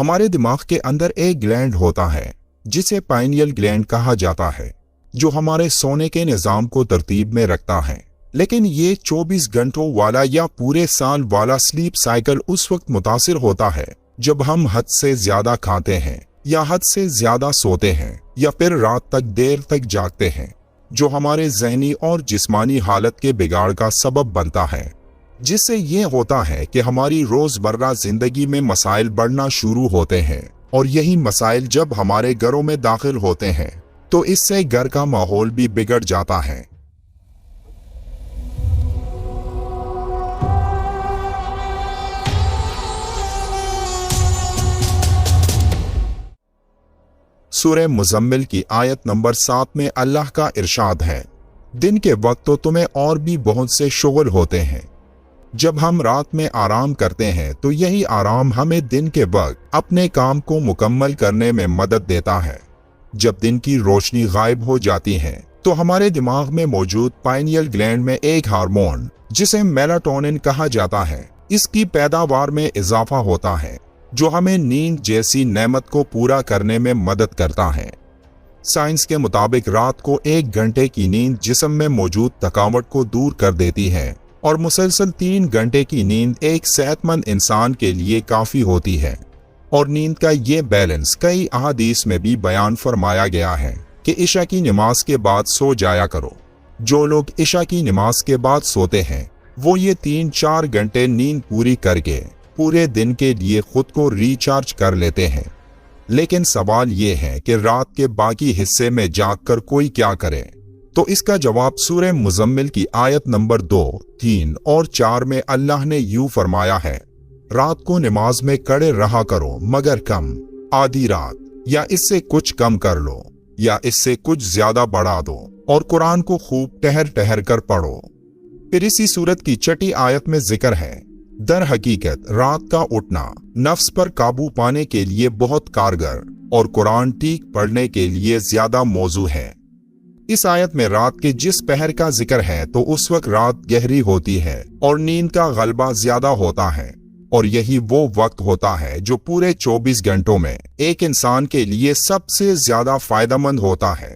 ہمارے دماغ کے اندر ایک گلینڈ ہوتا ہے جسے پائنیل گلینڈ کہا جاتا ہے، جو ہمارے سونے کے نظام کو ترتیب میں رکھتا ہے۔ لیکن یہ 24 گھنٹوں والا یا پورے سال والا سلیپ سائیکل اس وقت متاثر ہوتا ہے جب ہم حد سے زیادہ کھاتے ہیں یا حد سے زیادہ سوتے ہیں یا پھر رات تک دیر تک جاگتے ہیں، جو ہمارے ذہنی اور جسمانی حالت کے بگاڑ کا سبب بنتا ہے، جس سے یہ ہوتا ہے کہ ہماری روزمرہ زندگی میں مسائل بڑھنا شروع ہوتے ہیں، اور یہی مسائل جب ہمارے گھروں میں داخل ہوتے ہیں تو اس سے گھر کا ماحول بھی بگڑ جاتا ہے۔ سورہ مزمل کی آیت نمبر 7 میں اللہ کا ارشاد ہے، دن کے وقت تو تمہیں اور بھی بہت سے شغل ہوتے ہیں۔ جب ہم رات میں آرام کرتے ہیں تو یہی آرام ہمیں دن کے وقت اپنے کام کو مکمل کرنے میں مدد دیتا ہے۔ جب دن کی روشنی غائب ہو جاتی ہے تو ہمارے دماغ میں موجود پائنیل گلینڈ میں ایک ہارمون جسے میلاٹونن کہا جاتا ہے، اس کی پیداوار میں اضافہ ہوتا ہے، جو ہمیں نیند جیسی نعمت کو پورا کرنے میں مدد کرتا ہے۔ سائنس کے مطابق رات کو 1 گھنٹے کی نیند جسم میں موجود تھکاوٹ کو دور کر دیتی ہے، اور مسلسل 3 گھنٹے کی نیند ایک صحت مند انسان کے لیے کافی ہوتی ہے۔ اور نیند کا یہ بیلنس کئی احادیث میں بھی بیان فرمایا گیا ہے کہ عشاء کی نماز کے بعد سو جایا کرو۔ جو لوگ عشاء کی نماز کے بعد سوتے ہیں وہ یہ 3-4 گھنٹے نیند پوری کر کے پورے دن کے لیے خود کو ریچارج کر لیتے ہیں۔ لیکن سوال یہ ہے کہ رات کے باقی حصے میں جاگ کر کوئی کیا کرے؟ تو اس کا جواب سورہ مزمل کی آیت نمبر 2، 3 اور 4 میں اللہ نے یوں فرمایا ہے، رات کو نماز میں کڑے رہا کرو مگر کم، آدھی رات یا اس سے کچھ کم کر لو یا اس سے کچھ زیادہ بڑھا دو، اور قرآن کو خوب ٹہر ٹہر کر پڑھو۔ پھر اسی سورت کی 6 آیت میں ذکر ہے، در حقیقت رات کا اٹھنا نفس پر قابو پانے کے لیے بہت کارگر اور قرآن ٹھیک پڑھنے کے لیے زیادہ موزوں ہے۔ اس آیت میں رات کے جس پہر کا ذکر ہے تو اس وقت رات گہری ہوتی ہے اور نیند کا غلبہ زیادہ ہوتا ہے، اور یہی وہ وقت ہوتا ہے جو پورے 24 گھنٹوں میں ایک انسان کے لیے سب سے زیادہ فائدہ مند ہوتا ہے۔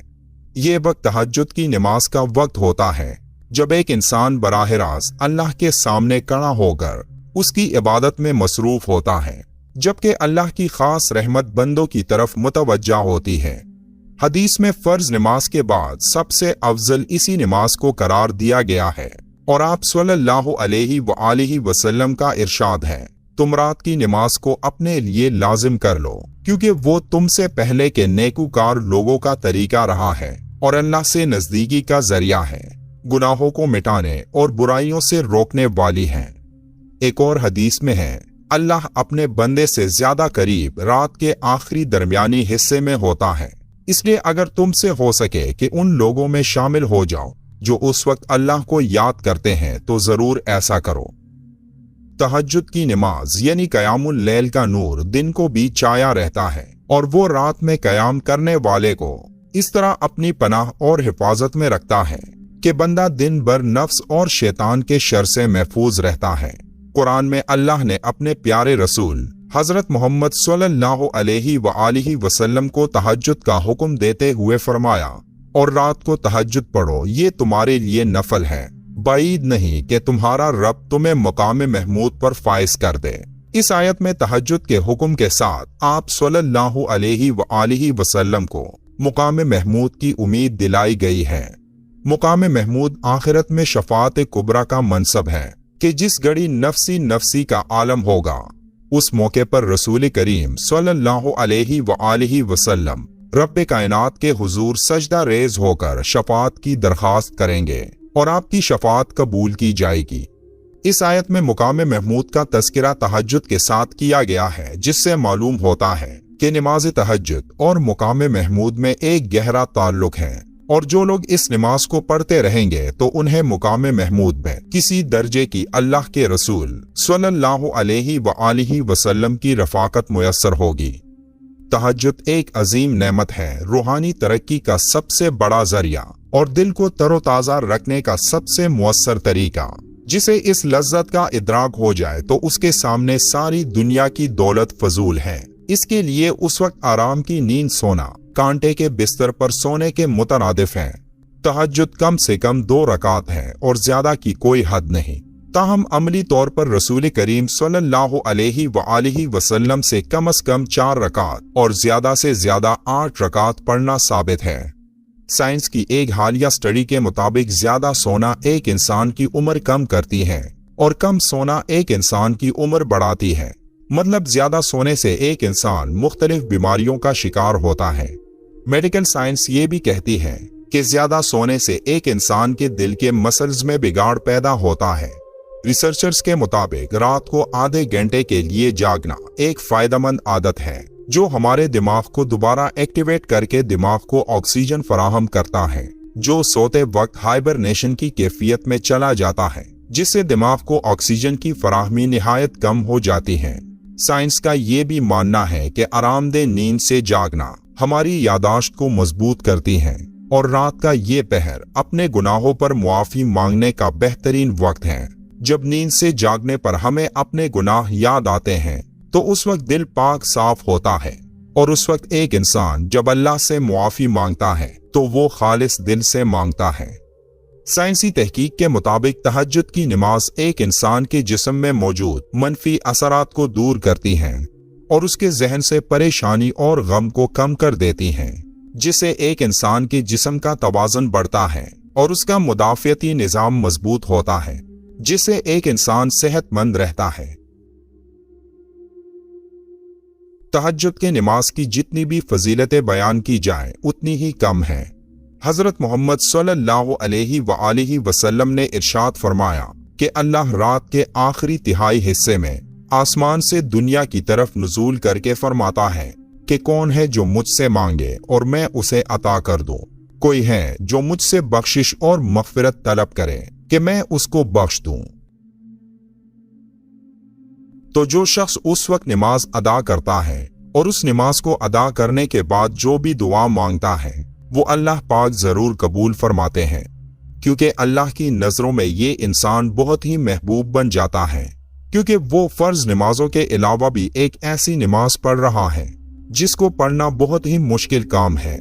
یہ وقت تہجد کی نماز کا وقت ہوتا ہے، جب ایک انسان براہ راست اللہ کے سامنے کھڑا ہو کر اس کی عبادت میں مصروف ہوتا ہے، جبکہ اللہ کی خاص رحمت بندوں کی طرف متوجہ ہوتی ہے۔ حدیث میں فرض نماز کے بعد سب سے افضل اسی نماز کو قرار دیا گیا ہے، اور آپ صلی اللہ علیہ وآلہ وسلم کا ارشاد ہے، تم رات کی نماز کو اپنے لیے لازم کر لو، کیونکہ وہ تم سے پہلے کے نیکوکار لوگوں کا طریقہ رہا ہے اور اللہ سے نزدیکی کا ذریعہ ہے، گناہوں کو مٹانے اور برائیوں سے روکنے والی ہے۔ ایک اور حدیث میں ہے، اللہ اپنے بندے سے زیادہ قریب رات کے آخری درمیانی حصے میں ہوتا ہے، اس لیے اگر تم سے ہو سکے کہ ان لوگوں میں شامل ہو جاؤ جو اس وقت اللہ کو یاد کرتے ہیں تو ضرور ایسا کرو۔ تہجد کی نماز یعنی قیام اللیل کا نور دن کو بھی چھایا رہتا ہے، اور وہ رات میں قیام کرنے والے کو اس طرح اپنی پناہ اور حفاظت میں رکھتا ہے کہ بندہ دن بھر نفس اور شیطان کے شر سے محفوظ رہتا ہے۔ قرآن میں اللہ نے اپنے پیارے رسول حضرت محمد صلی اللہ علیہ وآلہ وسلم کو تہجد کا حکم دیتے ہوئے فرمایا، اور رات کو تہجد پڑھو، یہ تمہارے لیے نفل ہے، بعید نہیں کہ تمہارا رب تمہیں مقام محمود پر فائز کر دے۔ اس آیت میں تہجد کے حکم کے ساتھ آپ صلی اللہ علیہ وآلہ وسلم کو مقام محمود کی امید دلائی گئی ہے۔ مقام محمود آخرت میں شفاعت کبریٰ کا منصب ہے کہ جس گھڑی نفسی نفسی کا عالم ہوگا، اس موقع پر رسول کریم صلی اللہ علیہ وآلہ وسلم رب کائنات کے حضور سجدہ ریز ہو کر شفاعت کی درخواست کریں گے اور آپ کی شفاعت قبول کی جائے گی۔ اس آیت میں مقام محمود کا تذکرہ تہجد کے ساتھ کیا گیا ہے، جس سے معلوم ہوتا ہے کہ نماز تہجد اور مقام محمود میں ایک گہرا تعلق ہے، اور جو لوگ اس نماز کو پڑھتے رہیں گے تو انہیں مقام محمود میں کسی درجے کی اللہ کے رسول صلی اللہ علیہ وآلہ وسلم کی رفاقت میسر ہوگی۔ تہجد ایک عظیم نعمت ہے، روحانی ترقی کا سب سے بڑا ذریعہ اور دل کو تر و تازہ رکھنے کا سب سے مؤثر طریقہ۔ جسے اس لذت کا ادراک ہو جائے تو اس کے سامنے ساری دنیا کی دولت فضول ہے۔ اس کے لیے اس وقت آرام کی نیند سونا کانٹے کے بستر پر سونے کے مترادف ہے۔ تہجد کم سے کم 2 رکعت ہے اور زیادہ کی کوئی حد نہیں۔ تاہم عملی طور پر رسول کریم صلی اللہ علیہ وآلہ وسلم سے کم از کم 4 رکعت اور زیادہ سے زیادہ 8 رکعت پڑھنا ثابت ہے۔ سائنس کی ایک حالیہ سٹڈی کے مطابق زیادہ سونا ایک انسان کی عمر کم کرتی ہے اور کم سونا ایک انسان کی عمر بڑھاتی ہے۔ مطلب زیادہ سونے سے ایک انسان مختلف بیماریوں کا شکار ہوتا ہے۔ میڈیکل سائنس یہ بھی کہتی ہے کہ زیادہ سونے سے ایک انسان کے دل کے مسلز میں بگاڑ پیدا ہوتا ہے۔ ریسرچرز کے مطابق رات کو آدھے گھنٹے کے لیے جاگنا ایک فائدہ مند عادت ہے جو ہمارے دماغ کو دوبارہ ایکٹیویٹ کر کے دماغ کو آکسیجن فراہم کرتا ہے، جو سوتے وقت ہائبرنیشن کی کیفیت میں چلا جاتا ہے، جس سے دماغ کو آکسیجن کی فراہمی نہایت کم ہو جاتی ہے۔ سائنس کا یہ بھی ماننا ہے کہ آرام دہ نیند سے جاگنا ہماری یادداشت کو مضبوط کرتی ہے اور رات کا یہ پہر اپنے گناہوں پر معافی مانگنے کا بہترین وقت ہے۔ جب نیند سے جاگنے پر ہمیں اپنے گناہ یاد آتے ہیں تو اس وقت دل پاک صاف ہوتا ہے، اور اس وقت ایک انسان جب اللہ سے معافی مانگتا ہے تو وہ خالص دل سے مانگتا ہے۔ سائنسی تحقیق کے مطابق تہجد کی نماز ایک انسان کے جسم میں موجود منفی اثرات کو دور کرتی ہیں اور اس کے ذہن سے پریشانی اور غم کو کم کر دیتی ہیں، جس سے ایک انسان کے جسم کا توازن بڑھتا ہے اور اس کا مدافعتی نظام مضبوط ہوتا ہے، جس سے ایک انسان صحت مند رہتا ہے۔ تہجد کے نماز کی جتنی بھی فضیلتیں بیان کی جائیں اتنی ہی کم ہیں۔ حضرت محمد صلی اللہ علیہ وآلہ وسلم نے ارشاد فرمایا کہ اللہ رات کے آخری تہائی حصے میں آسمان سے دنیا کی طرف نزول کر کے فرماتا ہے کہ کون ہے جو مجھ سے مانگے اور میں اسے عطا کر دوں، کوئی ہے جو مجھ سے بخشش اور مغفرت طلب کرے کہ میں اس کو بخش دوں۔ تو جو شخص اس وقت نماز ادا کرتا ہے اور اس نماز کو ادا کرنے کے بعد جو بھی دعا مانگتا ہے وہ اللہ پاک ضرور قبول فرماتے ہیں، کیونکہ اللہ کی نظروں میں یہ انسان بہت ہی محبوب بن جاتا ہے، کیونکہ وہ فرض نمازوں کے علاوہ بھی ایک ایسی نماز پڑھ رہا ہے جس کو پڑھنا بہت ہی مشکل کام ہے۔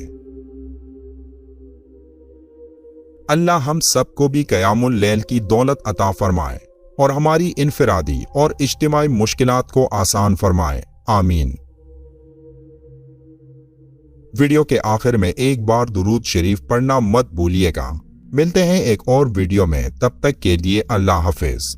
اللہ ہم سب کو بھی قیام اللیل کی دولت عطا فرمائے اور ہماری انفرادی اور اجتماعی مشکلات کو آسان فرمائے، آمین۔ ویڈیو کے آخر میں ایک بار درود شریف پڑھنا مت بھولیے گا۔ ملتے ہیں ایک اور ویڈیو میں، تب تک کے لیے اللہ حافظ۔